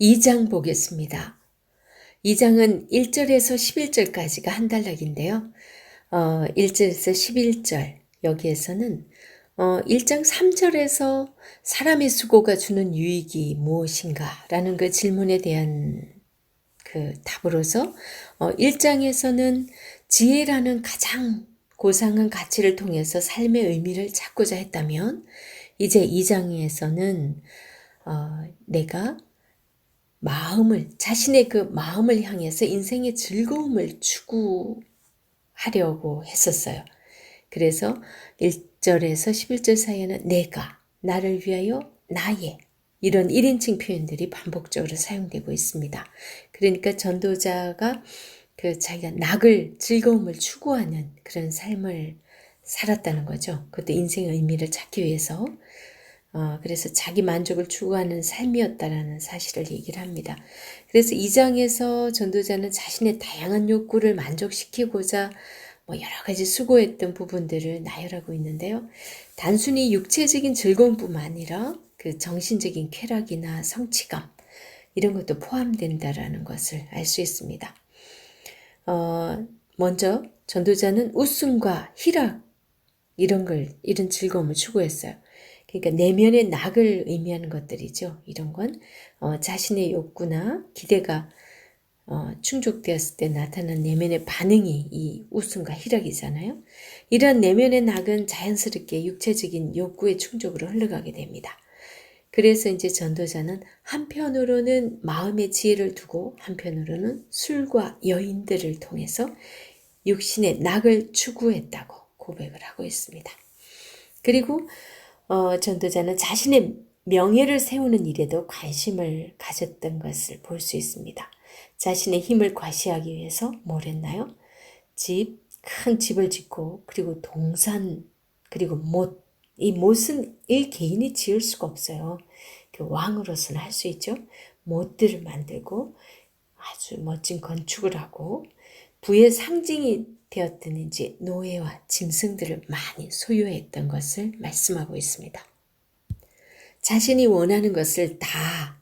2장 보겠습니다. 2장은 1절에서 11절까지가 한 단락인데요. 1절에서 11절 여기에서는 1장 3절에서 사람의 수고가 주는 유익이 무엇인가 라는 그 질문에 대한 그 답으로서 1장에서는 지혜라는 가장 고상한 가치를 통해서 삶의 의미를 찾고자 했다면 이제 2장에서는 내가 자신의 그 마음을 향해서 인생의 즐거움을 추구하려고 했었어요. 그래서 1절에서 11절 사이에는 내가, 나를 위하여, 나의 이런 1인칭 표현들이 반복적으로 사용되고 있습니다. 그러니까 전도자가 자기가 즐거움을 추구하는 그런 삶을 살았다는 거죠. 그것도 인생의 의미를 찾기 위해서. 그래서 자기 만족을 추구하는 삶이었다라는 사실을 얘기를 합니다. 그래서 2장에서 전도자는 자신의 다양한 욕구를 만족시키고자 여러 가지 수고했던 부분들을 나열하고 있는데요. 단순히 육체적인 즐거움뿐만 아니라 그 정신적인 쾌락이나 성취감 이런 것도 포함된다라는 것을 알 수 있습니다. 먼저 전도자는 웃음과 희락 이런 즐거움을 추구했어요. 그러니까 내면의 낙을 의미하는 것들이죠. 이런 건 자신의 욕구나 기대가 충족되었을 때 나타난 내면의 반응이 이 웃음과 희락이잖아요. 이런 내면의 낙은 자연스럽게 육체적인 욕구의 충족으로 흘러가게 됩니다. 그래서 이제 전도자는 한편으로는 마음의 지혜를 두고 한편으로는 술과 여인들을 통해서 육신의 낙을 추구했다고 고백을 하고 있습니다. 그리고 전도자는 자신의 명예를 세우는 일에도 관심을 가졌던 것을 볼 수 있습니다. 자신의 힘을 과시하기 위해서 뭘 했나요? 큰 집을 짓고 그리고 동산 그리고 못, 이 못은 개인이 지을 수가 없어요. 그 왕으로서는 할 수 있죠. 못들을 만들고 아주 멋진 건축을 하고 부의 상징이 되었던 이제 노예와 짐승들을 많이 소유했던 것을 말씀하고 있습니다. 자신이 원하는 것을 다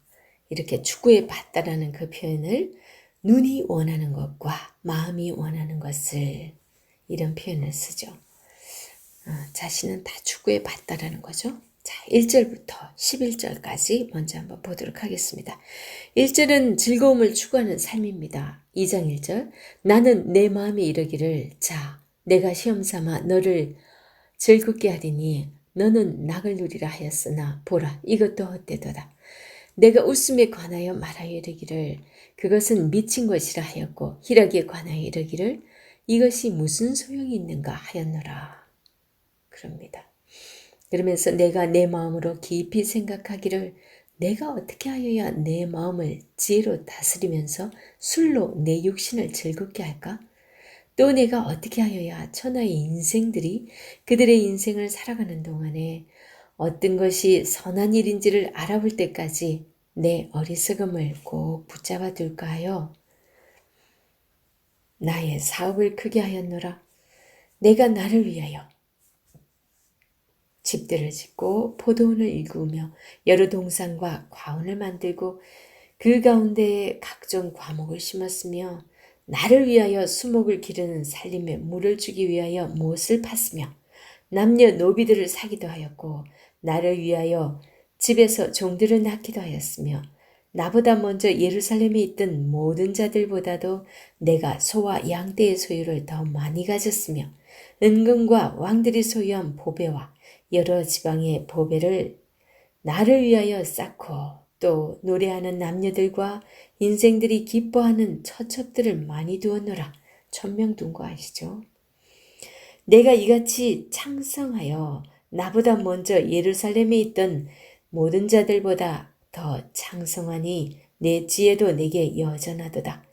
이렇게 추구해 봤다라는 그 표현을 눈이 원하는 것과 마음이 원하는 것을 이런 표현을 쓰죠. 자신은 다 추구해 봤다라는 거죠. 자, 1절부터 11절까지 먼저 한번 보도록 하겠습니다. 1절은 즐거움을 추구하는 삶입니다. 2장 1절 나는 내 마음에 이르기를 자 내가 시험삼아 너를 즐겁게 하리니 너는 낙을 누리라 하였으나 보라 이것도 헛되도다. 내가 웃음에 관하여 말하여 이르기를 그것은 미친 것이라 하였고 희락에 관하여 이르기를 이것이 무슨 소용이 있는가 하였노라. 그럽니다. 그러면서 내가 내 마음으로 깊이 생각하기를 내가 어떻게 하여야 내 마음을 지혜로 다스리면서 술로 내 육신을 즐겁게 할까? 또 내가 어떻게 하여야 천하의 인생들이 그들의 인생을 살아가는 동안에 어떤 것이 선한 일인지를 알아볼 때까지 내 어리석음을 꼭 붙잡아 둘까 하여 나의 사업을 크게 하였노라. 내가 나를 위하여 집들을 짓고 포도원을 일구며 여러 동산과 과원을 만들고 그 가운데에 각종 과목을 심었으며 나를 위하여 수목을 기르는 살림에 물을 주기 위하여 못을 팠으며 남녀 노비들을 사기도 하였고 나를 위하여 집에서 종들을 낳기도 하였으며 나보다 먼저 예루살렘에 있던 모든 자들보다도 내가 소와 양떼의 소유를 더 많이 가졌으며 은금과 왕들이 소유한 보배와 여러 지방의 보배를 나를 위하여 쌓고 또 노래하는 남녀들과 인생들이 기뻐하는 처첩들을 많이 두었노라. 천명둔 거 아시죠? 내가 이같이 창성하여 나보다 먼저 예루살렘에 있던 모든 자들보다 더 창성하니 내 지혜도 내게 여전하도다.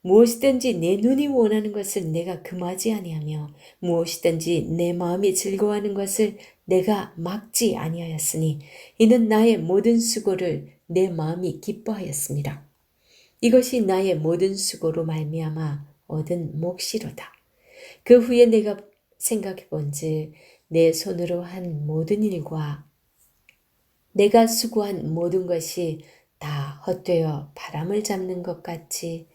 무엇이든지 내 눈이 원하는 것을 내가 금하지 아니하며 무엇이든지 내 마음이 즐거워하는 것을 내가 막지 아니하였으니 이는 나의 모든 수고를 내 마음이 기뻐하였습니다. 이것이 나의 모든 수고로 말미암아 얻은 몫이로다. 그 후에 내가 생각해 본즉 내 손으로 한 모든 일과 내가 수고한 모든 것이 다 헛되어 바람을 잡는 것 같이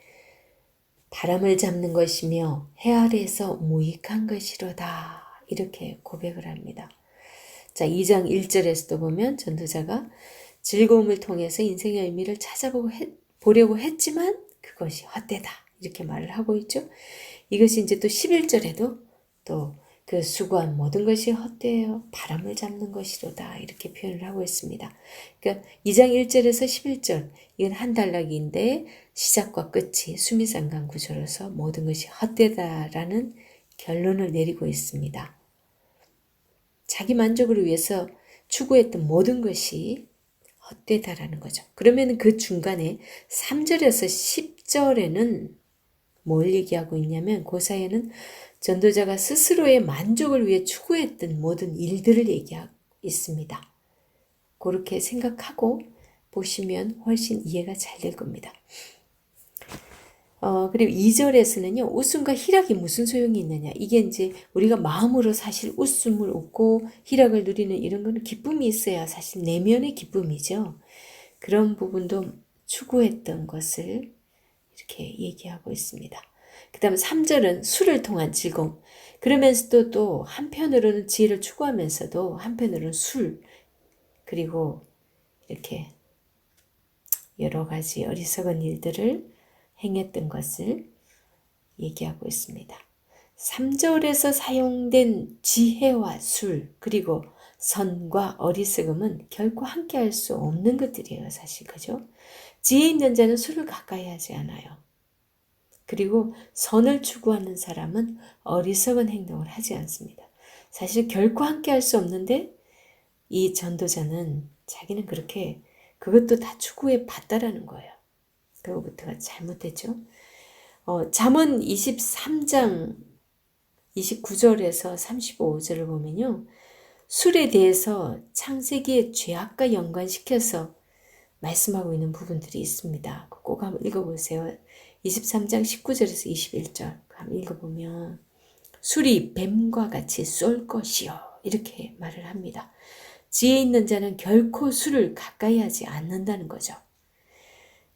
바람을 잡는 것이며 해 아래에서 무익한 것이로다. 이렇게 고백을 합니다. 자, 2장 1절에서도 보면 전도자가 즐거움을 통해서 인생의 의미를 보려고 했지만 그것이 헛되다. 이렇게 말을 하고 있죠. 이것이 이제 또 11절에도 또 그 수고한 모든 것이 헛되어 바람을 잡는 것이로다. 이렇게 표현을 하고 있습니다. 그러니까 2장 1절에서 11절 이건 한 단락인데 시작과 끝이 수미상관 구조로서 모든 것이 헛되다라는 결론을 내리고 있습니다. 자기 만족을 위해서 추구했던 모든 것이 헛되다라는 거죠. 그러면 그 중간에 3절에서 10절에는 뭘 얘기하고 있냐면 그 사이에는 전도자가 스스로의 만족을 위해 추구했던 모든 일들을 얘기하고 있습니다. 그렇게 생각하고 보시면 훨씬 이해가 잘 될 겁니다. 그리고 2절에서는요, 웃음과 희락이 무슨 소용이 있느냐. 이게 이제 우리가 마음으로 사실 웃음을 웃고 희락을 누리는 이런 거는 기쁨이 있어야 사실 내면의 기쁨이죠. 그런 부분도 추구했던 것을 이렇게 얘기하고 있습니다. 그 다음 3절은 술을 통한 즐거움. 그러면서도 또 한편으로는 지혜를 추구하면서도 한편으로는 술, 그리고 이렇게 여러 가지 어리석은 일들을 행했던 것을 얘기하고 있습니다. 3절에서 사용된 지혜와 술, 그리고 선과 어리석음은 결코 함께할 수 없는 것들이에요. 사실 그죠? 지혜 있는 자는 술을 가까이 하지 않아요. 그리고 선을 추구하는 사람은 어리석은 행동을 하지 않습니다. 사실 결코 함께할 수 없는데 이 전도자는 자기는 그렇게 그것도 다 추구해 봤다라는 거예요. 그거부터가 잘못됐죠. 잠언 23장 29절에서 35절을 보면요. 술에 대해서 창세기의 죄악과 연관시켜서 말씀하고 있는 부분들이 있습니다. 꼭 한번 읽어보세요. 23장 19절에서 21절 한번 읽어보면 술이 뱀과 같이 쏠 것이요. 이렇게 말을 합니다. 지혜 있는 자는 결코 술을 가까이 하지 않는다는 거죠.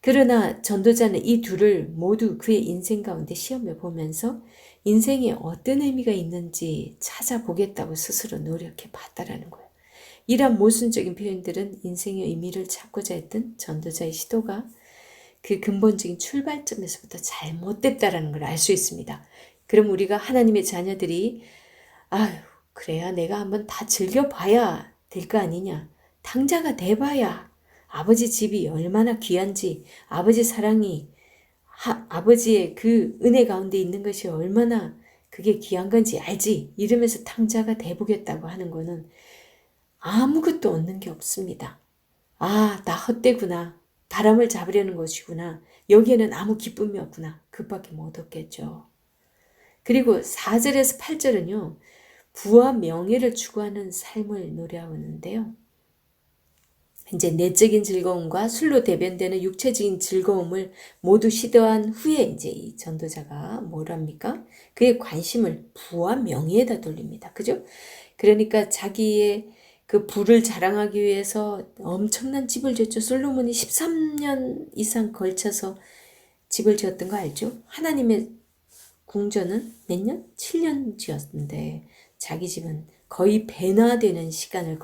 그러나 전도자는 이 둘을 모두 그의 인생 가운데 시험해 보면서 인생에 어떤 의미가 있는지 찾아보겠다고 스스로 노력해 봤다라는 거예요. 이러한 모순적인 표현들은 인생의 의미를 찾고자 했던 전도자의 시도가 그 근본적인 출발점에서부터 잘못됐다라는 걸 알 수 있습니다. 그럼 우리가 하나님의 자녀들이 아유 그래야 내가 한번 다 즐겨봐야 될 거 아니냐. 탕자가 돼봐야 아버지 집이 얼마나 귀한지 아버지 사랑이 아버지의 그 은혜 가운데 있는 것이 얼마나 그게 귀한 건지 알지. 이러면서 탕자가 돼보겠다고 하는 거는 아무것도 얻는 게 없습니다. 아, 나 헛되구나. 바람을 잡으려는 것이구나. 여기에는 아무 기쁨이 없구나. 그밖에 못 얻겠죠. 그리고 4절에서 8절은요. 부와 명예를 추구하는 삶을 노래하는데요. 이제 내적인 즐거움과 술로 대변되는 육체적인 즐거움을 모두 시도한 후에 이제 이 전도자가 뭐랍니까? 그의 관심을 부와 명예에다 돌립니다. 그죠? 그러니까 자기의 그 부를 자랑하기 위해서 엄청난 집을 지었죠. 솔로몬이 13년 이상 걸쳐서 집을 지었던 거 알죠? 하나님의 궁전은 몇 년? 7년 지었는데 자기 집은 거의 배나 되는 시간을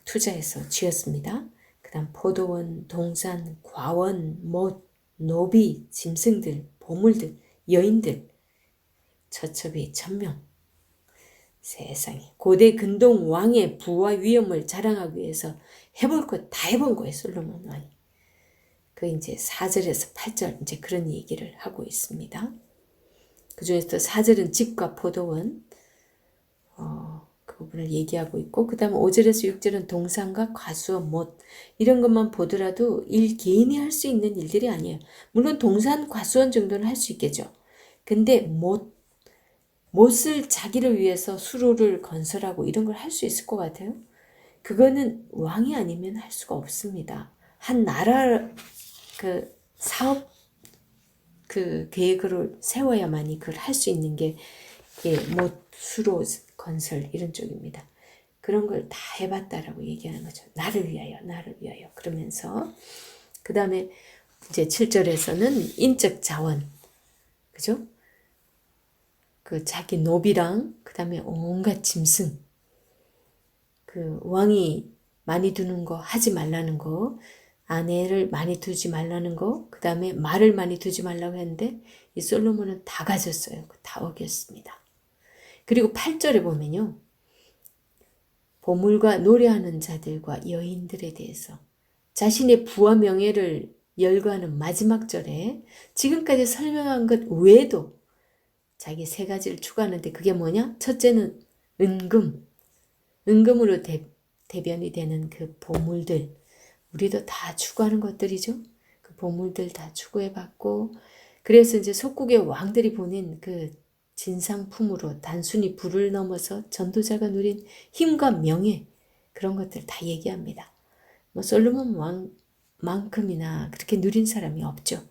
투자해서 지었습니다. 그 다음 포도원, 동산, 과원, 못, 노비, 짐승들, 보물들, 여인들, 처첩이 천명. 세상에 고대 근동 왕의 부와 위엄을 자랑하기 위해서 해볼 것 다 해본 거예요. 솔로몬 왕이. 그 이제 4절에서 8절 이제 그런 얘기를 하고 있습니다. 그 중에서 4절은 집과 포도원 그 부분을 얘기하고 있고 그 다음 5절에서 6절은 동산과 과수원, 못 이런 것만 보더라도 개인이 할 수 있는 일들이 아니에요. 물론 동산, 과수원 정도는 할 수 있겠죠. 근데 못을 자기를 위해서 수로를 건설하고 이런 걸 할 수 있을 것 같아요. 그거는 왕이 아니면 할 수가 없습니다. 한 나라 그 사업 그 계획을 세워야만이 그걸 할 수 있는 게 수로 건설 이런 쪽입니다. 그런 걸 다 해봤다라고 얘기하는 거죠. 나를 위하여, 나를 위하여. 그러면서 그 다음에 이제 7절에서는 인적 자원, 그죠? 그 자기 노비랑 그 다음에 온갖 짐승, 그 왕이 많이 두는 거 하지 말라는 거, 아내를 많이 두지 말라는 거, 그 다음에 말을 많이 두지 말라고 했는데 이 솔로몬은 다 가졌어요. 다 어겼습니다. 그리고 8절에 보면요. 보물과 노래하는 자들과 여인들에 대해서 자신의 부와 명예를 열거하는 마지막 절에 지금까지 설명한 것 외에도 자기 세 가지를 추구하는데 그게 뭐냐? 첫째는 은금으로 대변이 되는 그 보물들. 우리도 다 추구하는 것들이죠. 그 보물들 다 추구해봤고 그래서 이제 속국의 왕들이 보낸 그 진상품으로 단순히 부를 넘어서 전도자가 누린 힘과 명예 그런 것들 다 얘기합니다. 뭐 솔로몬 왕만큼이나 그렇게 누린 사람이 없죠.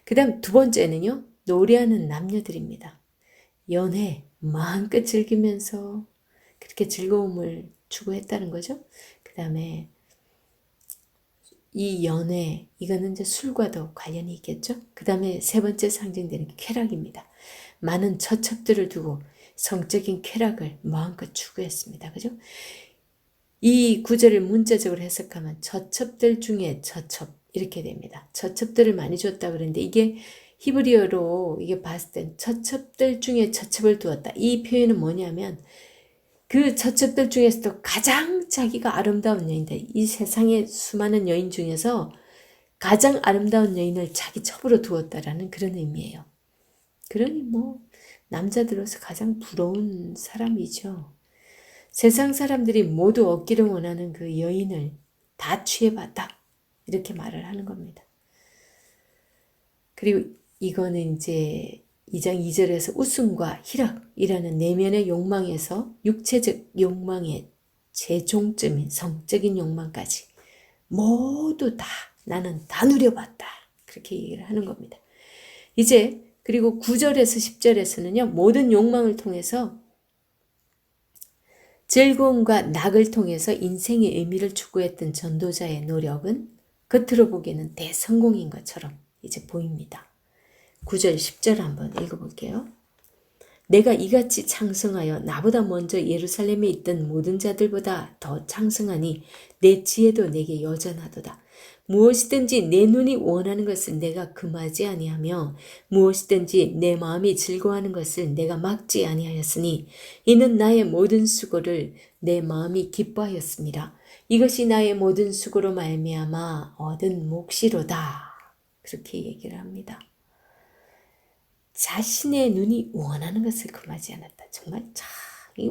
그 다음 두 번째는요. 노래하는 남녀들입니다. 연애 마음껏 즐기면서 그렇게 즐거움을 추구했다는 거죠. 그 다음에 이 연애 이거는 이제 술과도 관련이 있겠죠. 그 다음에 세 번째 상징되는 게 쾌락입니다. 많은 처첩들을 두고 성적인 쾌락을 마음껏 추구했습니다. 그죠? 이 구절을 문자적으로 해석하면 처첩들 중에 처첩 이렇게 됩니다. 처첩들을 많이 줬다 그러는데 이게 히브리어로 이게 봤을 땐 처첩들 중에 처첩을 두었다. 이 표현은 뭐냐면 그 처첩들 중에서도 가장 자기가 아름다운 여인들, 이 세상의 수많은 여인 중에서 가장 아름다운 여인을 자기 첩으로 두었다라는 그런 의미예요. 그러니 뭐 남자들로서 가장 부러운 사람이죠. 세상 사람들이 모두 얻기를 원하는 그 여인을 다 취해봤다. 이렇게 말을 하는 겁니다. 그리고 이거는 이제 2장 2절에서 웃음과 희락이라는 내면의 욕망에서 육체적 욕망의 최종점인 성적인 욕망까지 모두 다 나는 다 누려봤다. 그렇게 얘기를 하는 겁니다. 이제 그리고 9절에서 10절에서는요. 모든 욕망을 통해서 즐거움과 낙을 통해서 인생의 의미를 추구했던 전도자의 노력은 겉으로 보기에는 대성공인 것처럼 이제 보입니다. 9절 10절 한번 읽어볼게요. 내가 이같이 창성하여 나보다 먼저 예루살렘에 있던 모든 자들보다 더 창성하니 내 지혜도 내게 여전하도다. 무엇이든지 내 눈이 원하는 것을 내가 금하지 아니하며 무엇이든지 내 마음이 즐거워하는 것을 내가 막지 아니하였으니 이는 나의 모든 수고를 내 마음이 기뻐하였습니다. 이것이 나의 모든 수고로 말미암아 얻은 몫이로다. 그렇게 얘기를 합니다. 자신의 눈이 원하는 것을 금하지 않았다. 정말 참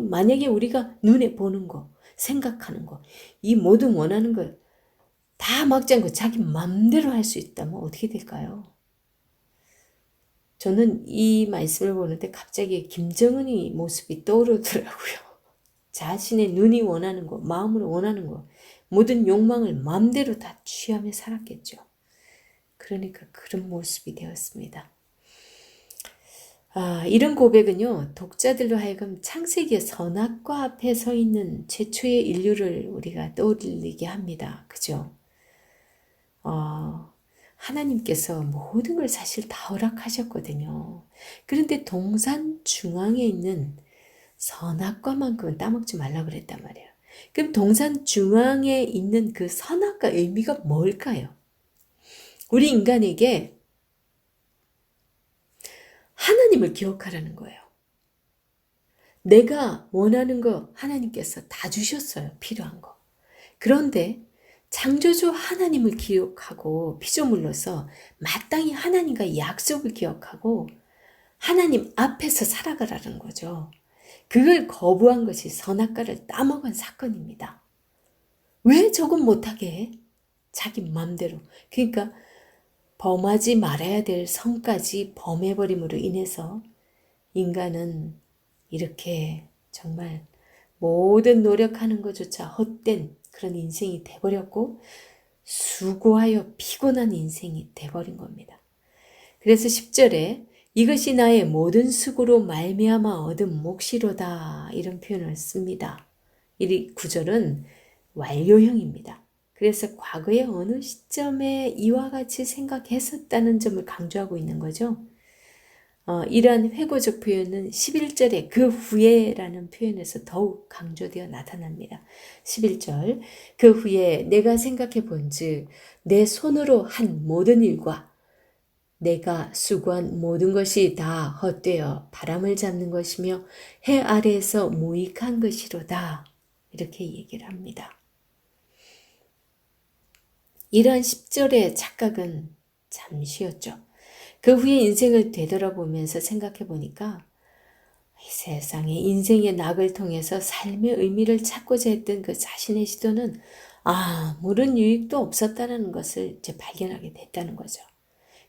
만약에 우리가 눈에 보는 거, 생각하는 거, 이 모든 원하는 걸 다 막지 않고 자기 맘대로 할 수 있다면 어떻게 될까요? 저는 이 말씀을 보는데 갑자기 김정은이 모습이 떠오르더라고요. 자신의 눈이 원하는 거, 마음으로 원하는 거, 모든 욕망을 맘대로 다 취하며 살았겠죠. 그러니까 그런 모습이 되었습니다. 이런 고백은요, 독자들로 하여금 창세기의 선악과 앞에 서 있는 최초의 인류를 우리가 떠올리게 합니다. 그죠? 하나님께서 모든 걸 사실 다 허락하셨거든요. 그런데 동산 중앙에 있는 선악과만큼은 따먹지 말라 그랬단 말이에요. 그럼 동산 중앙에 있는 그 선악과 의미가 뭘까요? 우리 인간에게 하나님을 기억하라는 거예요. 내가 원하는 거 하나님께서 다 주셨어요. 필요한 거. 그런데 창조주 하나님을 기억하고 피조물로서 마땅히 하나님과 약속을 기억하고 하나님 앞에서 살아가라는 거죠. 그걸 거부한 것이 선악과를 따먹은 사건입니다. 왜 저건 못하게 해? 자기 맘대로. 그러니까 범하지 말아야 될 선까지 범해버림으로 인해서 인간은 이렇게 정말 모든 노력하는 것조차 헛된 그런 인생이 돼버렸고 수고하여 피곤한 인생이 돼버린 겁니다. 그래서 10절에 이것이 나의 모든 수고로 말미암아 얻은 몫이로다 이런 표현을 씁니다. 이 구절은 완료형입니다. 그래서 과거의 어느 시점에 이와 같이 생각했었다는 점을 강조하고 있는 거죠. 이러한 회고적 표현은 11절에 그 후에라는 표현에서 더욱 강조되어 나타납니다. 11절 그 후에 내가 생각해 본즉 내 손으로 한 모든 일과 내가 수고한 모든 것이 다 헛되어 바람을 잡는 것이며 해 아래에서 무익한 것이로다. 이렇게 얘기를 합니다. 이러한 10절의 착각은 잠시였죠. 그 후에 인생을 되돌아보면서 생각해 보니까 이 세상에 인생의 낙을 통해서 삶의 의미를 찾고자 했던 그 자신의 시도는 아무런 유익도 없었다는 것을 이제 발견하게 됐다는 거죠.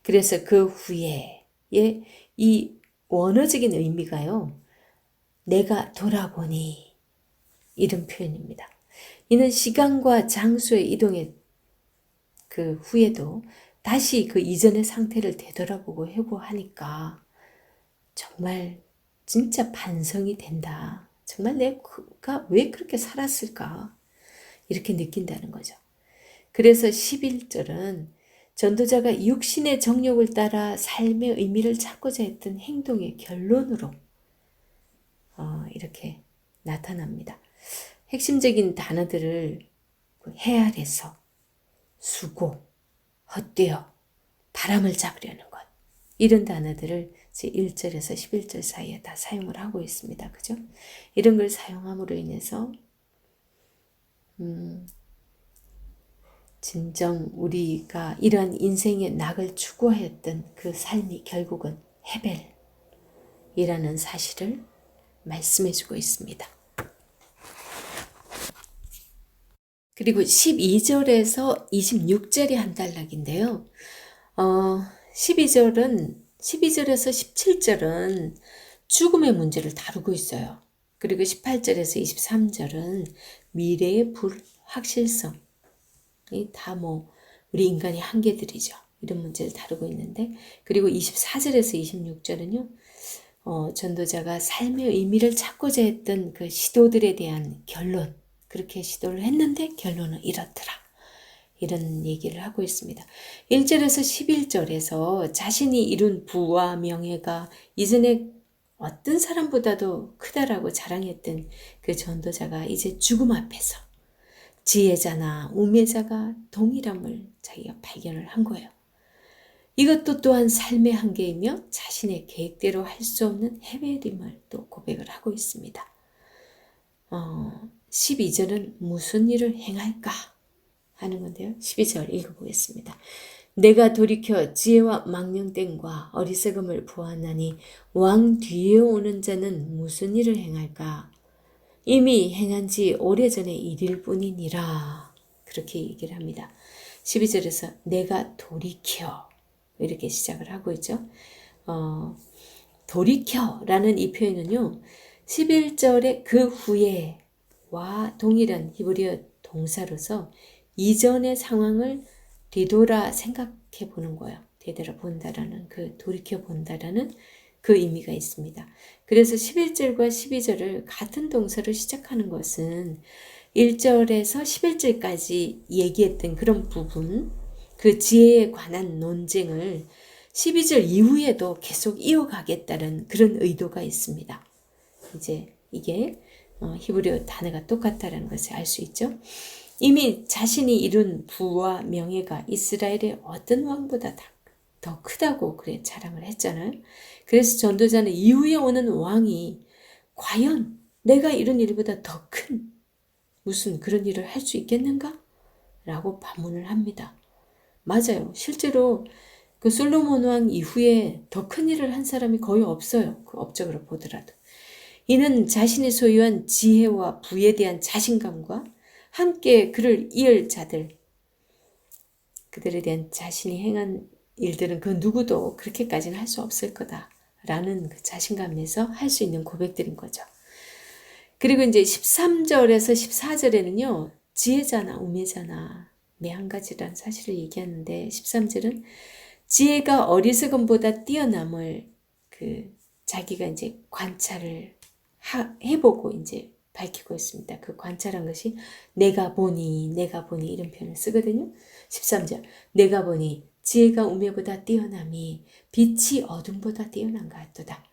그래서 그 후에 이 원어적인 의미가요. 내가 돌아보니 이런 표현입니다. 이는 시간과 장소의 이동의 그 후에도 다시 그 이전의 상태를 되돌아보고 회고하니까 정말 진짜 반성이 된다. 정말 내가 왜 그렇게 살았을까? 이렇게 느낀다는 거죠. 그래서 11절은 전도자가 육신의 정욕을 따라 삶의 의미를 찾고자 했던 행동의 결론으로 이렇게 나타납니다. 핵심적인 단어들을 해 아래서 수고, 헛되어, 바람을 잡으려는 것 이런 단어들을 1절에서 11절 사이에 다 사용을 하고 있습니다. 그죠? 이런 걸 사용함으로 인해서 진정 우리가 이러한 인생의 낙을 추구하였던 그 삶이 결국은 헤벨이라는 사실을 말씀해주고 있습니다. 그리고 12절에서 26절이 한 단락인데요. 12절에서 17절은 죽음의 문제를 다루고 있어요. 그리고 18절에서 23절은 미래의 불확실성, 다 우리 인간의 한계들이죠. 이런 문제를 다루고 있는데, 그리고 24절에서 26절은요, 전도자가 삶의 의미를 찾고자 했던 그 시도들에 대한 결론, 그렇게 시도를 했는데 결론은 이렇더라. 이런 얘기를 하고 있습니다. 1절에서 11절에서 자신이 이룬 부와 명예가 이전에 어떤 사람보다도 크다라고 자랑했던 그 전도자가 이제 죽음 앞에서 지혜자나 우매자가 동일함을 자기가 발견을 한 거예요. 이것도 또한 삶의 한계이며 자신의 계획대로 할 수 없는 헤매림을 또 고백을 하고 있습니다. 12절은 무슨 일을 행할까 하는 건데요. 12절 읽어보겠습니다. 내가 돌이켜 지혜와 망령됨과 어리석음을 보았나니 왕 뒤에 오는 자는 무슨 일을 행할까? 이미 행한 지 오래전의 일일 뿐이니라. 그렇게 얘기를 합니다. 12절에서 내가 돌이켜 이렇게 시작을 하고 있죠. 돌이켜라는 이 표현은요. 11절의 그 후에와 동일한 히브리어 동사로서 이전의 상황을 뒤돌아 생각해 보는 거예요. 되돌아본다라는 돌이켜본다라는 그 의미가 있습니다. 그래서 11절과 12절을 같은 동사로 시작하는 것은 1절에서 11절까지 얘기했던 그런 부분, 그 지혜에 관한 논쟁을 12절 이후에도 계속 이어가겠다는 그런 의도가 있습니다. 이제 이게 히브리어 단어가 똑같다는 것을 알 수 있죠. 이미 자신이 이룬 부와 명예가 이스라엘의 어떤 왕보다 더 크다고 그래 자랑을 했잖아요. 그래서 전도자는 이후에 오는 왕이 과연 내가 이룬 일보다 더 큰 무슨 그런 일을 할 수 있겠는가? 라고 반문을 합니다. 맞아요. 실제로 그 솔로몬 왕 이후에 더 큰 일을 한 사람이 거의 없어요. 그 업적으로 보더라도. 이는 자신이 소유한 지혜와 부에 대한 자신감과 함께 그를 이을 자들, 그들에 대한 자신이 행한 일들은 그 누구도 그렇게까지는 할 수 없을 거다라는 그 자신감에서 할 수 있는 고백들인 거죠. 그리고 이제 13절에서 14절에는요, 지혜자나 우매자나 한 가지란 사실을 얘기하는데 13절은 지혜가 어리석음보다 뛰어남을 자기가 이제 관찰을 해보고 이제 밝히고 있습니다. 그 관찰한 것이 내가 보니 이런 표현을 쓰거든요. 13절 내가 보니 지혜가 우매보다 뛰어남이 빛이 어둠보다 뛰어난 것 같도다.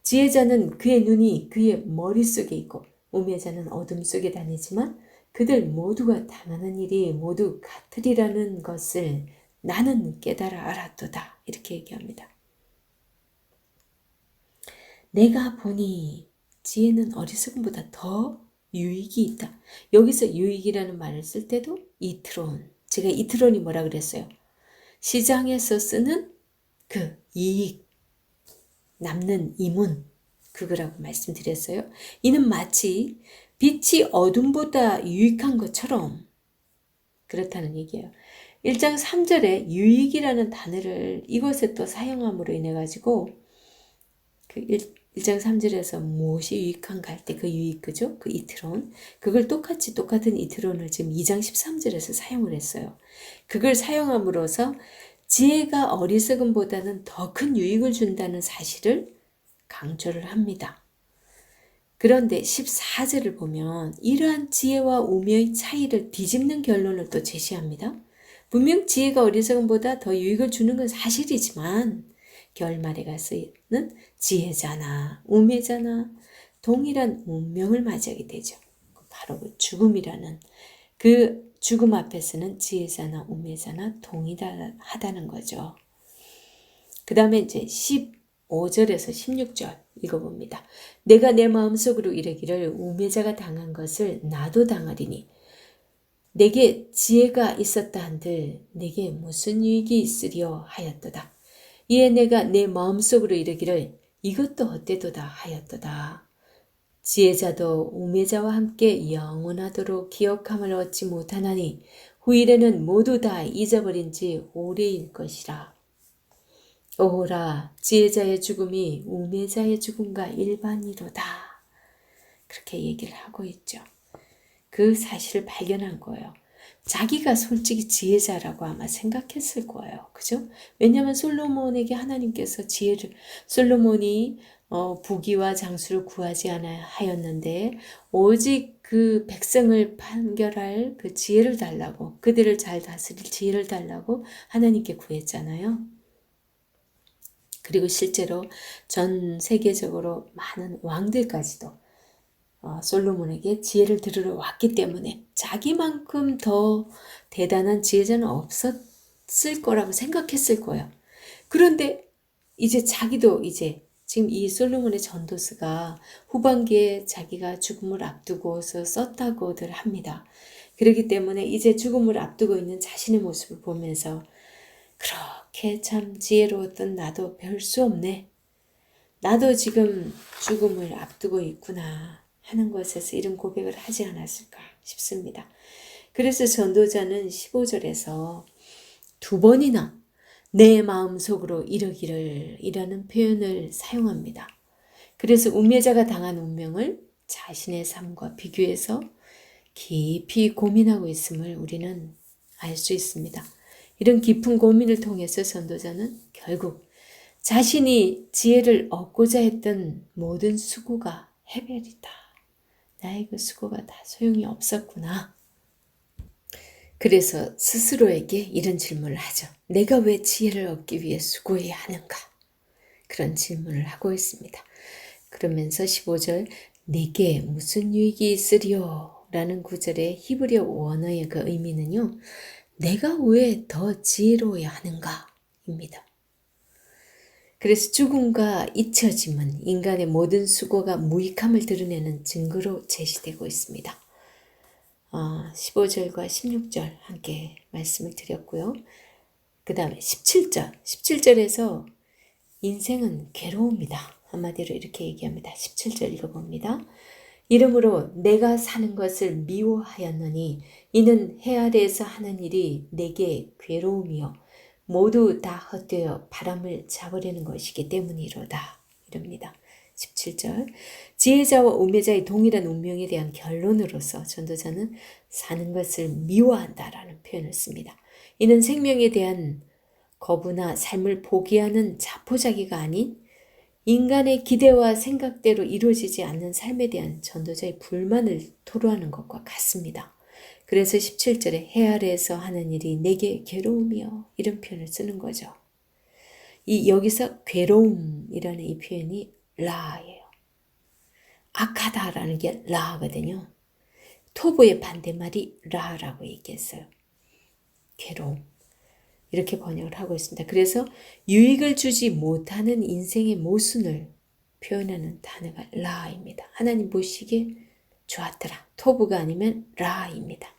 지혜자는 그의 눈이 그의 머릿속에 있고 우매자는 어둠 속에 다니지만 그들 모두가 당하는 일이 모두 같으리라는 것을 나는 깨달아 알았도다. 이렇게 얘기합니다. 내가 보니 지혜는 어리석음보다 더 유익이 있다. 여기서 유익이라는 말을 쓸 때도 이트론. 제가 이트론이 뭐라 그랬어요? 시장에서 쓰는 그 이익, 남는 이문, 그거라고 말씀드렸어요. 이는 마치 빛이 어둠보다 유익한 것처럼 그렇다는 얘기예요. 1장 3절에 유익이라는 단어를 이것에 또 사용함으로 인해 가지고 그 1장 3절에서 무엇이 유익한가 할 때 그 유익, 그죠? 그 이트론. 그걸 똑같은 이트론을 지금 2장 13절에서 사용을 했어요. 그걸 사용함으로써 지혜가 어리석음보다는 더 큰 유익을 준다는 사실을 강조를 합니다. 그런데 14절을 보면 이러한 지혜와 우매의 차이를 뒤집는 결론을 또 제시합니다. 분명 지혜가 어리석음보다 더 유익을 주는 건 사실이지만 결말에 가서는 지혜자나 우매자나 동일한 운명을 맞이하게 되죠. 바로 그 죽음이라는 그 죽음 앞에서는 지혜자나 우매자나 동일하다는 거죠. 그 다음에 이제 15절에서 16절 읽어봅니다. 내가 내 마음속으로 이르기를 우매자가 당한 것을 나도 당하리니 내게 지혜가 있었다 한들 내게 무슨 유익이 있으리요 하였도다. 이에 내가 내 마음속으로 이르기를 이것도 헛되도다 하였도다. 지혜자도 우매자와 함께 영원하도록 기억함을 얻지 못하나니 후일에는 모두 다 잊어버린 지 오래일 것이라. 오호라 지혜자의 죽음이 우매자의 죽음과 일반이로다. 그렇게 얘기를 하고 있죠. 그 사실을 발견한 거예요. 자기가 솔직히 지혜자라고 아마 생각했을 거예요. 그죠? 왜냐하면 솔로몬에게 하나님께서 솔로몬이 부귀와 장수를 구하지 않아 하였는데 오직 그 백성을 판결할 그 지혜를 달라고, 그들을 잘 다스릴 지혜를 달라고 하나님께 구했잖아요. 그리고 실제로 전 세계적으로 많은 왕들까지도 솔로몬에게 지혜를 들으러 왔기 때문에 자기만큼 더 대단한 지혜자는 없었을 거라고 생각했을 거예요. 그런데 이제 자기도 이제 지금 이 솔로몬의 전도서가 후반기에 자기가 죽음을 앞두고서 썼다고들 합니다. 그렇기 때문에 이제 죽음을 앞두고 있는 자신의 모습을 보면서 그렇게 참 지혜로웠던 나도 별 수 없네. 나도 지금 죽음을 앞두고 있구나 하는 것에서 이런 고백을 하지 않았을까 싶습니다. 그래서 전도자는 15절에서 두 번이나 내 마음속으로 이르기를 이라는 표현을 사용합니다. 그래서 우매자가 당한 운명을 자신의 삶과 비교해서 깊이 고민하고 있음을 우리는 알 수 있습니다. 이런 깊은 고민을 통해서 전도자는 결국 자신이 지혜를 얻고자 했던 모든 수고가 해별이다. 나의 그 수고가 다 소용이 없었구나. 그래서 스스로에게 이런 질문을 하죠. 내가 왜 지혜를 얻기 위해 수고해야 하는가? 그런 질문을 하고 있습니다. 그러면서 15절 내게 무슨 유익이 있으리요? 라는 구절의 히브리어 원어의 그 의미는요. 내가 왜 더 지혜로워야 하는가? 입니다. 그래서 죽음과 잊혀짐은 인간의 모든 수고가 무익함을 드러내는 증거로 제시되고 있습니다. 15절과 16절 함께 말씀을 드렸고요. 그 다음에 17절에서 인생은 괴로움이다. 한마디로 이렇게 얘기합니다. 17절 읽어봅니다. 이러므로 내가 사는 것을 미워하였노니 이는 해 아래에서 하는 일이 내게 괴로움이요 모두 다 헛되어 바람을 잡으려는 것이기 때문이로다. 이럽니다. 17절. 지혜자와 우매자의 동일한 운명에 대한 결론으로서 전도자는 사는 것을 미워한다라는 표현을 씁니다. 이는 생명에 대한 거부나 삶을 포기하는 자포자기가 아닌 인간의 기대와 생각대로 이루어지지 않는 삶에 대한 전도자의 불만을 토로하는 것과 같습니다. 그래서 17절에 해 아래에서 하는 일이 내게 괴로움이여 이런 표현을 쓰는 거죠. 이 여기서 괴로움이라는 이 표현이 라예요. 악하다라는 게 라거든요. 토부의 반대말이 라라고 얘기했어요. 괴로움. 이렇게 번역을 하고 있습니다. 그래서 유익을 주지 못하는 인생의 모순을 표현하는 단어가 라입니다. 하나님 보시기에 좋았더라. 토부가 아니면 라입니다.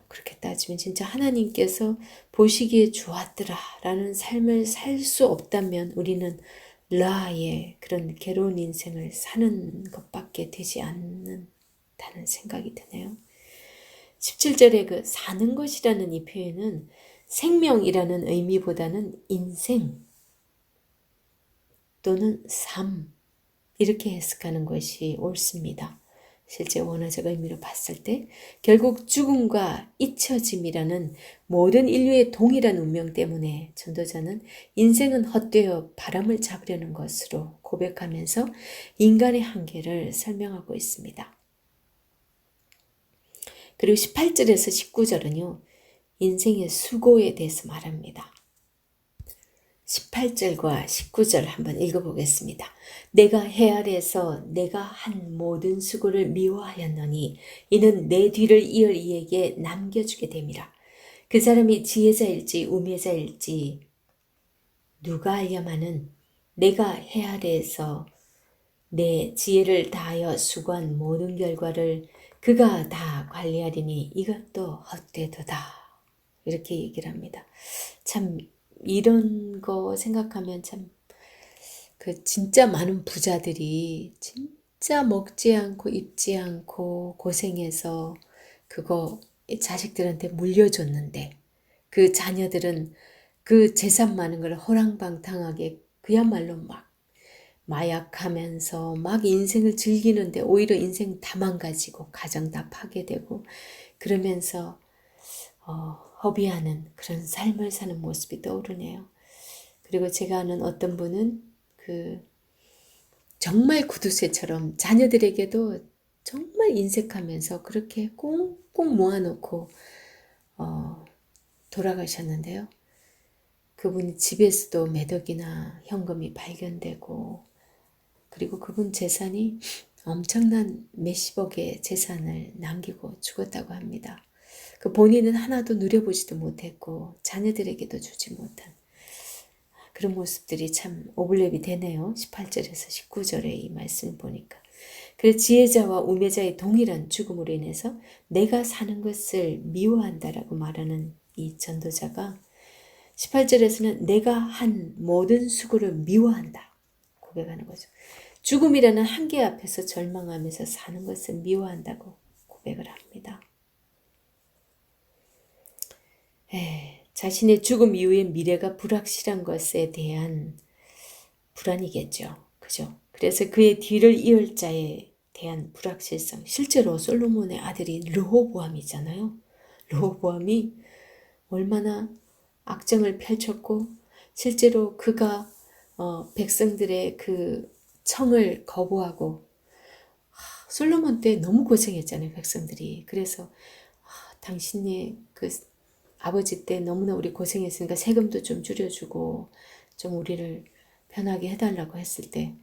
그렇게 따지면 진짜 하나님께서 보시기에 좋았더라 라는 삶을 살 수 없다면 우리는 라의 그런 괴로운 인생을 사는 것밖에 되지 않는다는 생각이 드네요. 17절에 그 사는 것이라는 이 표현은 생명이라는 의미보다는 인생 또는 삶 이렇게 해석하는 것이 옳습니다. 실제 원어적 의미로 봤을 때 결국 죽음과 잊혀짐이라는 모든 인류의 동일한 운명 때문에 전도자는 인생은 헛되어 바람을 잡으려는 것으로 고백하면서 인간의 한계를 설명하고 있습니다. 그리고 18절에서 19절은요. 인생의 수고에 대해서 말합니다. 18절과 19절 한번 읽어보겠습니다. 내가 해 아래에서 내가 한 모든 수고를 미워하였노니 이는 내 뒤를 이을 이에게 남겨주게 됨이라. 그 사람이 지혜자일지 우매자일지 누가 알려마는 내가 해 아래에서 내 지혜를 다하여 수고한 모든 결과를 그가 다 관리하리니 이것도 헛되도다. 이렇게 얘기를 합니다. 참 이런 거 생각하면 참 그 진짜 많은 부자들이 진짜 먹지 않고 입지 않고 고생해서 그거 자식들한테 물려줬는데 그 자녀들은 그 재산 많은 걸 호랑방탕하게 그야말로 막 마약하면서 막 인생을 즐기는데 오히려 인생 다 망가지고 가정 다 파괴되고 그러면서 허비하는 그런 삶을 사는 모습이 떠오르네요. 그리고 제가 아는 어떤 분은 그 정말 구두쇠처럼 자녀들에게도 정말 인색하면서 그렇게 꽁꽁 모아놓고 돌아가셨는데요. 그분이 집에서도 매덕이나 현금이 발견되고 그리고 그분 재산이 엄청난 몇십억의 재산을 남기고 죽었다고 합니다. 그 본인은 하나도 누려보지도 못했고 자녀들에게도 주지 못한 그런 모습들이 참 오블랩이 되네요. 18절에서 19절의 이 말씀을 보니까. 그래서 지혜자와 우매자의 동일한 죽음으로 인해서 내가 사는 것을 미워한다라고 말하는 이 전도자가 18절에서는 내가 한 모든 수고를 미워한다 고백하는 거죠. 죽음이라는 한계 앞에서 절망하면서 사는 것을 미워한다고 고백을 합니다. 자신의 죽음 이후의 미래가 불확실한 것에 대한 불안이겠죠. 그죠? 그래서 그의 뒤를 이을 자에 대한 불확실성. 실제로 솔로몬의 아들이 르호보암이잖아요. 르호보암이 얼마나 악정을 펼쳤고 실제로 그가 백성들의 그 청을 거부하고 솔로몬 때 너무 고생했잖아요. 백성들이. 그래서 당신의 그 아버지 때 너무나 우리 고생했으니까 세금도 좀 줄여주고 좀 우리를 편하게 해달라고 했을 때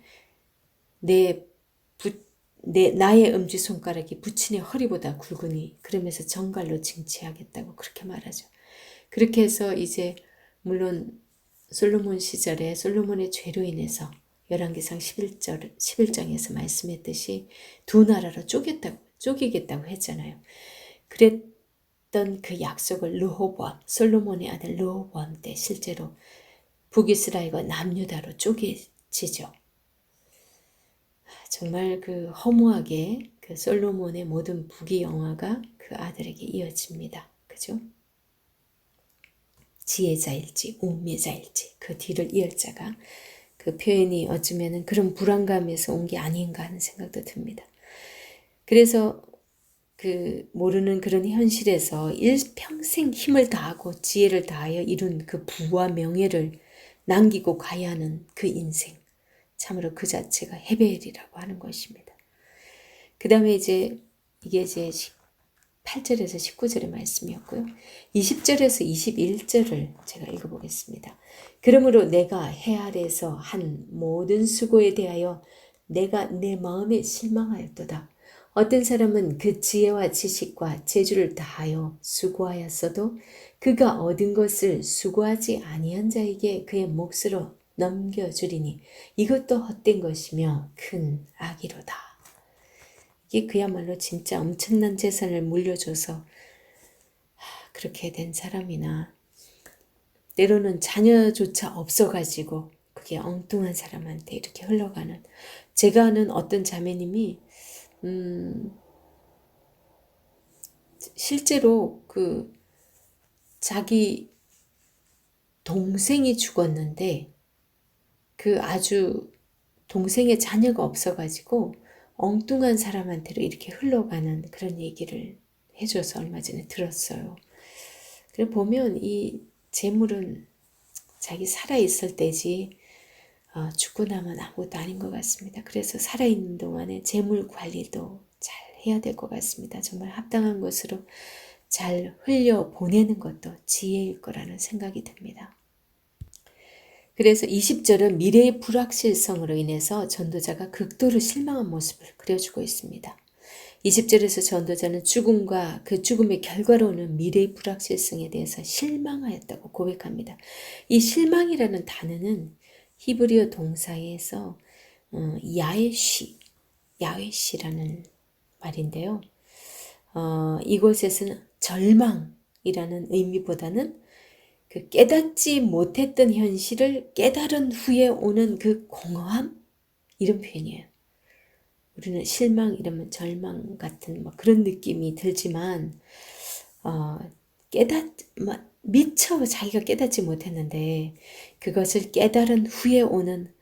나의 엄지손가락이 부친의 허리보다 굵으니 그러면서 정갈로 징치하겠다고 그렇게 말하죠. 그렇게 해서 이제 물론 솔로몬 시절에 솔로몬의 죄로 인해서 열왕기상 11장에서 말씀했듯이 두 나라로 쪼개겠다고 했잖아요. 그랬던 그 약속을 르호보암, 솔로몬의 아들 르호보암 때 실제로 북이스라엘과 남유다로 쪼개지죠. 정말 그 허무하게 그 솔로몬의 모든 부귀 영화가 그 아들에게 이어집니다. 그죠? 지혜자일지 우매자일지 그 뒤를 이을 자가 그 표현이 어쩌면은 그런 불안감에서 온 게 아닌가 하는 생각도 듭니다. 그래서 그 모르는 그런 현실에서 일평생 힘을 다하고 지혜를 다하여 이룬 그 부와 명예를 남기고 가야 하는 그 인생. 참으로 그 자체가 헤벨이라고 하는 것입니다. 그 다음에 이제 이게 이제 8절에서 19절의 말씀이었고요. 20절에서 21절을 제가 읽어보겠습니다. 그러므로 내가 해 아래에서 한 모든 수고에 대하여 내가 내 마음에 실망하였도다. 어떤 사람은 그 지혜와 지식과 재주를 다하여 수고하였어도 그가 얻은 것을 수고하지 아니한 자에게 그의 몫으로 넘겨주리니 이것도 헛된 것이며 큰 악이로다. 이게 그야말로 진짜 엄청난 재산을 물려줘서 그렇게 된 사람이나 때로는 자녀조차 없어가지고 그게 엉뚱한 사람한테 이렇게 흘러가는, 제가 아는 어떤 자매님이 실제로 그 자기 동생이 죽었는데 그 아주 동생의 자녀가 없어가지고 엉뚱한 사람한테로 이렇게 흘러가는 그런 얘기를 해줘서 얼마 전에 들었어요. 그래 보면 이 재물은 자기 살아있을 때지 죽고 나면 아무것도 아닌 것 같습니다. 그래서 살아있는 동안에 재물 관리도 잘 해야 될 것 같습니다. 정말 합당한 것으로 잘 흘려보내는 것도 지혜일 거라는 생각이 듭니다. 그래서 20절은 미래의 불확실성으로 인해서 전도자가 극도로 실망한 모습을 그려주고 있습니다. 20절에서 전도자는 죽음과 그 죽음의 결과로 오는 미래의 불확실성에 대해서 실망하였다고 고백합니다. 이 실망이라는 단어는 히브리어 동사에서 야외시라는 말인데요. 이곳에서는 절망이라는 의미보다는 그 깨닫지 못했던 현실을 깨달은 후에 오는 그 공허함, 이런 표현이에요. 우리는 실망 이러면 절망 같은 뭐 그런 느낌이 들지만 미처 자기가 깨닫지 못했는데 그것을 깨달은 후에 오는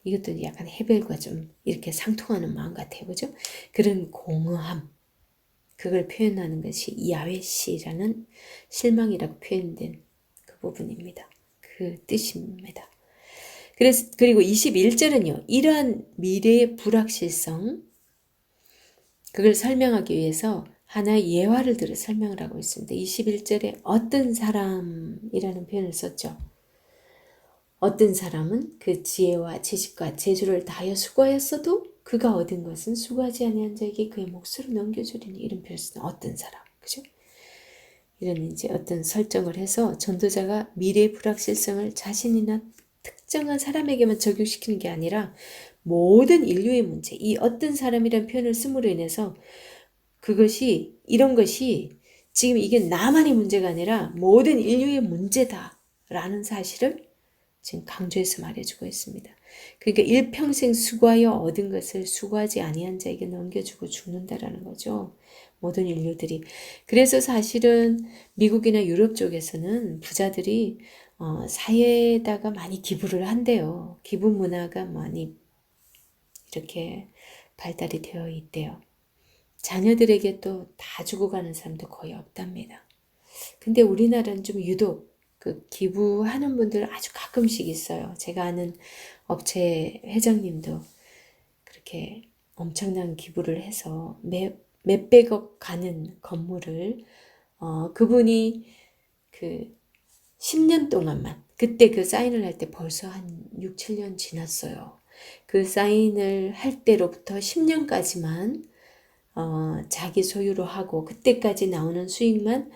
이것도 약간 헤벨과 좀 이렇게 상통하는 마음 같아요. 그죠? 그런 공허함, 그걸 표현하는 것이 야외시라는 실망이라고 표현된 그 부분입니다. 그 뜻입니다. 그리고 21절은요. 이러한 미래의 불확실성, 그걸 설명하기 위해서 하나의 예화를 들어 설명을 하고 있습니다. 21절에 어떤 사람이라는 표현을 썼죠. 어떤 사람은 그 지혜와 지식과 재주를 다하여 수고하였어도 그가 얻은 것은 수고하지 아니한 자에게 그의 몫으로 넘겨주리니, 이런 표현을 쓰는 어떤 사람, 그죠? 이런 이제 어떤 설정을 해서 전도자가 미래의 불확실성을 자신이나 특정한 사람에게만 적용시키는 게 아니라 모든 인류의 문제, 이 어떤 사람이란 표현을 씀으로 인해서 이런 것이 지금 이게 나만의 문제가 아니라 모든 인류의 문제다라는 사실을 지금 강조해서 말해주고 있습니다. 그러니까 일평생 수고하여 얻은 것을 수고하지 아니한 자에게 넘겨주고 죽는다라는 거죠. 모든 인류들이. 그래서 사실은 미국이나 유럽 쪽에서는 부자들이 사회에다가 많이 기부를 한대요. 기부 문화가 많이 이렇게 발달이 되어 있대요. 자녀들에게 또 다 주고 가는 사람도 거의 없답니다. 근데 우리나라는 좀 유독 그 기부하는 분들 아주 가끔씩 있어요. 제가 아는 업체 회장님도 그렇게 엄청난 기부를 해서 몇백억 가는 건물을 그분이 그 10년 동안만, 그때 그 사인을 할 때 벌써 한 6, 7년 지났어요. 그 사인을 할 때로부터 10년까지만 자기 소유로 하고 그때까지 나오는 수익만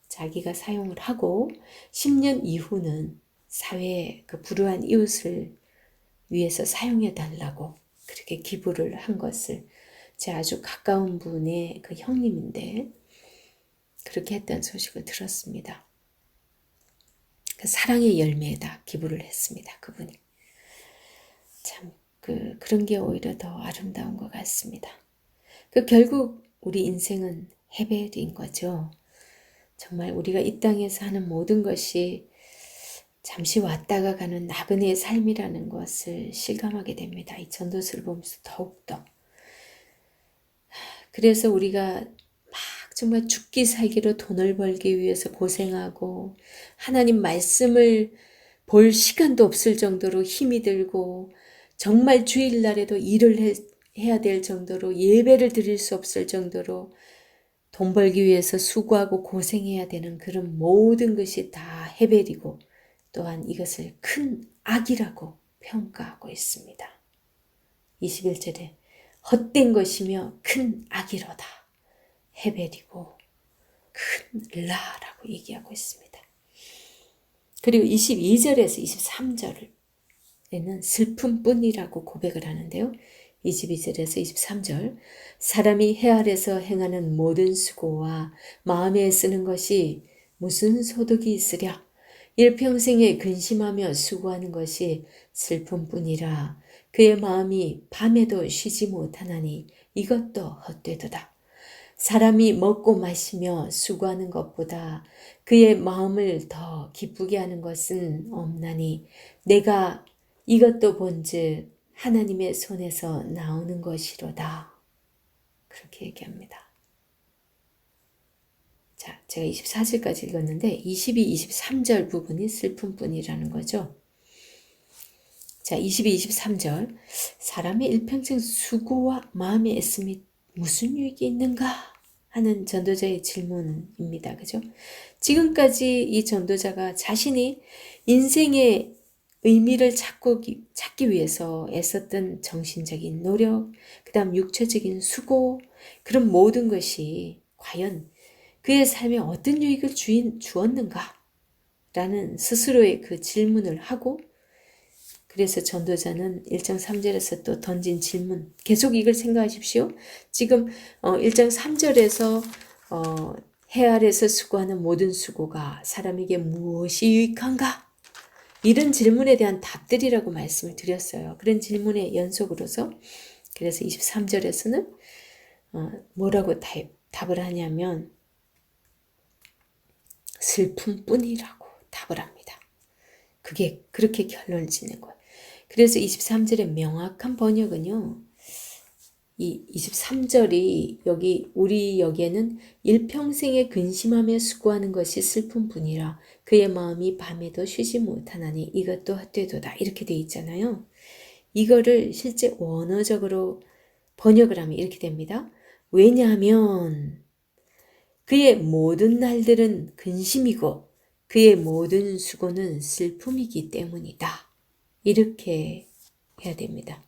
자기가 사용을 하고 10년 이후는 사회의 그 불우한 이웃을 위해서 사용해 달라고 그렇게 기부를 한 것을, 제 아주 가까운 분의 그 형님인데 그렇게 했던 소식을 들었습니다. 그 사랑의 열매에다 기부를 했습니다. 그분이. 참 그런 게 오히려 더 아름다운 것 같습니다. 결국 우리 인생은 헤벨인 거죠. 정말 우리가 이 땅에서 하는 모든 것이 잠시 왔다가 가는 나그네의 삶이라는 것을 실감하게 됩니다. 이 전도서를 보면서 더욱더. 그래서 우리가 막 정말 죽기 살기로 돈을 벌기 위해서 고생하고 하나님 말씀을 볼 시간도 없을 정도로 힘이 들고 정말 주일날에도 일을 해야 될 정도로 예배를 드릴 수 없을 정도로 돈 벌기 위해서 수고하고 고생해야 되는 그런 모든 것이 다 해벨이고 또한 이것을 큰 악이라고 평가하고 있습니다. 21절에 헛된 것이며 큰 악이로다. 해벨이고 큰 라라고 얘기하고 있습니다. 그리고 22절에서 23절에는 슬픔뿐이라고 고백을 하는데요. 22절에서 23절 사람이 해 아래서 행하는 모든 수고와 마음에 쓰는 것이 무슨 소득이 있으랴. 일평생에 근심하며 수고하는 것이 슬픔뿐이라. 그의 마음이 밤에도 쉬지 못하나니 이것도 헛되도다. 사람이 먹고 마시며 수고하는 것보다 그의 마음을 더 기쁘게 하는 것은 없나니 내가 이것도 본즉 하나님의 손에서 나오는 것이로다. 그렇게 얘기합니다. 자, 제가 24절까지 읽었는데 22, 23절 부분이 슬픔뿐이라는 거죠. 자, 22, 23절 사람의 일평생 수고와 마음의 애씀이 무슨 유익이 있는가? 하는 전도자의 질문입니다. 그죠? 지금까지 이 전도자가 자신이 인생의 의미를 찾기 위해서 애썼던 정신적인 노력, 그 다음 육체적인 수고, 그런 모든 것이 과연 그의 삶에 어떤 유익을 주었는가? 라는 스스로의 그 질문을 하고 그래서 전도자는 1장 3절에서 또 던진 질문 계속 이걸 생각하십시오. 지금 1장 3절에서 해 아래서 수고하는 모든 수고가 사람에게 무엇이 유익한가? 이런 질문에 대한 답들이라고 말씀을 드렸어요. 그런 질문의 연속으로서 그래서 23절에서는 뭐라고 답을 하냐면 슬픔뿐이라고 답을 합니다. 그게 그렇게 결론을 짓는 거예요. 그래서 23절의 명확한 번역은요. 이 23절이 우리 여기에는 일평생에 근심하며 수고하는 것이 슬픔뿐이라 그의 마음이 밤에도 쉬지 못하나니 이것도 헛되도다. 이렇게 돼 있잖아요. 이거를 실제 원어적으로 번역을 하면 이렇게 됩니다. 왜냐하면 그의 모든 날들은 근심이고 그의 모든 수고는 슬픔이기 때문이다. 이렇게 해야 됩니다.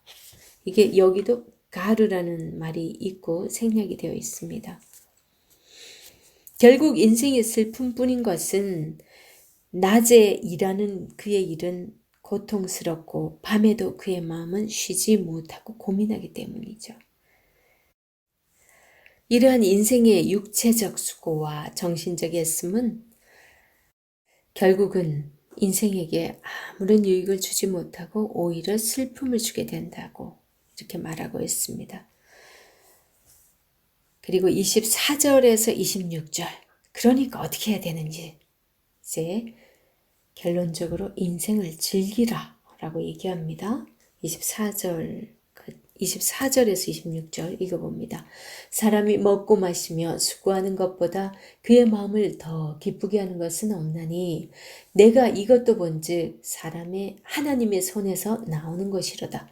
이게 여기도 가르라는 말이 있고 생략이 되어 있습니다. 결국 인생의 슬픔뿐인 것은 낮에 일하는 그의 일은 고통스럽고 밤에도 그의 마음은 쉬지 못하고 고민하기 때문이죠. 이러한 인생의 육체적 수고와 정신적 애씀은 결국은 인생에게 아무런 유익을 주지 못하고 오히려 슬픔을 주게 된다고 이렇게 말하고 있습니다. 그리고 24절에서 26절 그러니까 어떻게 해야 되는지 이제 결론적으로 인생을 즐기라 라고 얘기합니다. 24절에서 26절 읽어봅니다. 사람이 먹고 마시며 수고하는 것보다 그의 마음을 더 기쁘게 하는 것은 없나니 내가 이것도 본즉 사람의 하나님의 손에서 나오는 것이로다.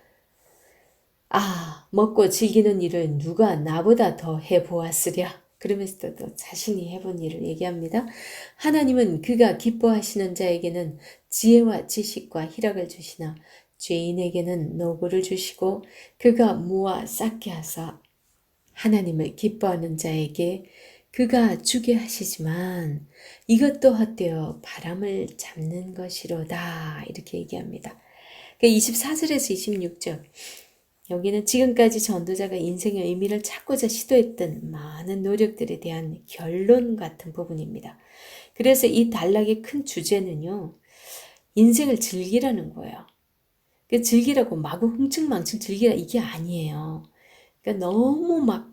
먹고 즐기는 일을 누가 나보다 더 해보았으랴. 그러면서 또 자신이 해본 일을 얘기합니다. 하나님은 그가 기뻐하시는 자에게는 지혜와 지식과 희락을 주시나 죄인에게는 노고를 주시고 그가 무와 싹게 하사 하나님을 기뻐하는 자에게 그가 주게 하시지만 이것도 헛되어 바람을 잡는 것이로다. 이렇게 얘기합니다. 24절에서 26절 여기는 지금까지 전도자가 인생의 의미를 찾고자 시도했던 많은 노력들에 대한 결론 같은 부분입니다. 그래서 이 단락의 큰 주제는요. 인생을 즐기라는 거예요. 즐기라고 마구 흥청망청 즐기라 이게 아니에요. 그러니까 너무 막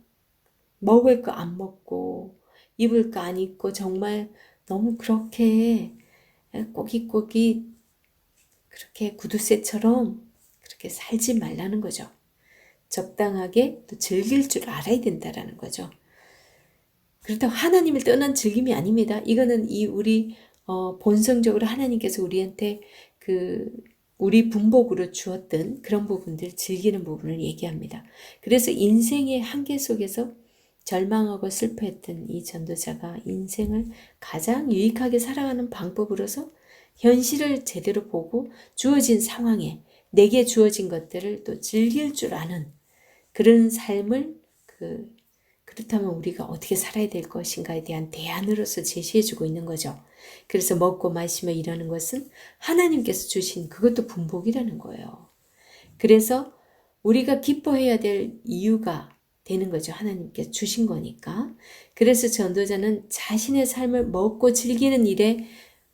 먹을 거 안 먹고 입을 거 안 입고 정말 너무 그렇게 꼬깃꼬깃 그렇게 구두쇠처럼 그렇게 살지 말라는 거죠. 적당하게 또 즐길 줄 알아야 된다라는 거죠. 그렇다고 하나님을 떠난 즐김이 아닙니다. 이거는 우리 본성적으로 하나님께서 우리한테 우리 분복으로 주었던 그런 부분들, 즐기는 부분을 얘기합니다. 그래서 인생의 한계 속에서 절망하고 슬퍼했던 이 전도자가 인생을 가장 유익하게 살아가는 방법으로서 현실을 제대로 보고 주어진 상황에 내게 주어진 것들을 또 즐길 줄 아는 그런 삶을 그렇다면 우리가 어떻게 살아야 될 것인가에 대한 대안으로서 제시해주고 있는 거죠. 그래서 먹고 마시며 일하는 것은 하나님께서 주신 그것도 분복이라는 거예요. 그래서 우리가 기뻐해야 될 이유가 되는 거죠. 하나님께서 주신 거니까. 그래서 전도자는 자신의 삶을 먹고 즐기는 일에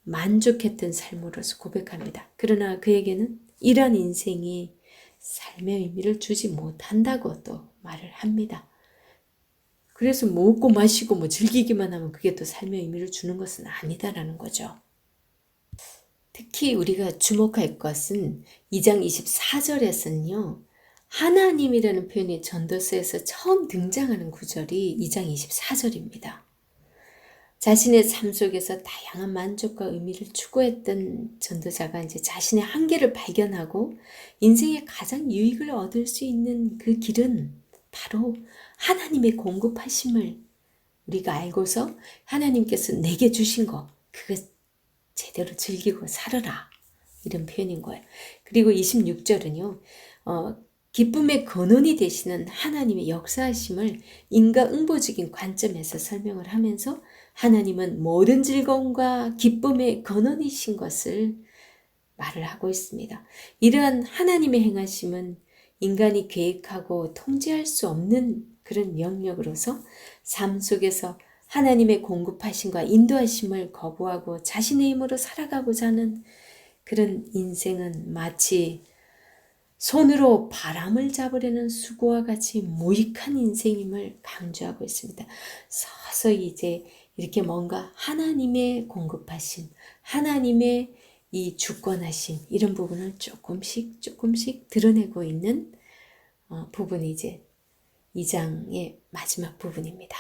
만족했던 삶으로서 고백합니다. 그러나 그에게는 이런 인생이 삶의 의미를 주지 못한다고 또 말을 합니다. 그래서 먹고 마시고 즐기기만 하면 그게 또 삶의 의미를 주는 것은 아니다라는 거죠. 특히 우리가 주목할 것은 2장 24절에서는요. 하나님이라는 표현이 전도서에서 처음 등장하는 구절이 2장 24절입니다. 자신의 삶 속에서 다양한 만족과 의미를 추구했던 전도자가 이제 자신의 한계를 발견하고 인생의 가장 유익을 얻을 수 있는 그 길은 바로 하나님의 공급하심을 우리가 알고서 하나님께서 내게 주신 거 그거 제대로 즐기고 살아라 이런 표현인 거예요. 그리고 26절은요. 기쁨의 근원이 되시는 하나님의 역사하심을 인과응보적인 관점에서 설명을 하면서 하나님은 모든 즐거움과 기쁨의 근원이신 것을 말을 하고 있습니다. 이러한 하나님의 행하심은 인간이 계획하고 통제할 수 없는 그런 영역으로서 삶 속에서 하나님의 공급하심과 인도하심을 거부하고 자신의 힘으로 살아가고자 하는 그런 인생은 마치 손으로 바람을 잡으려는 수고와 같이 무익한 인생임을 강조하고 있습니다. 서서히 이제 이렇게 뭔가 하나님의 공급하심, 하나님의 이 주권하심 이런 부분을 조금씩 드러내고 있는 부분이 이제 2장의 마지막 부분입니다.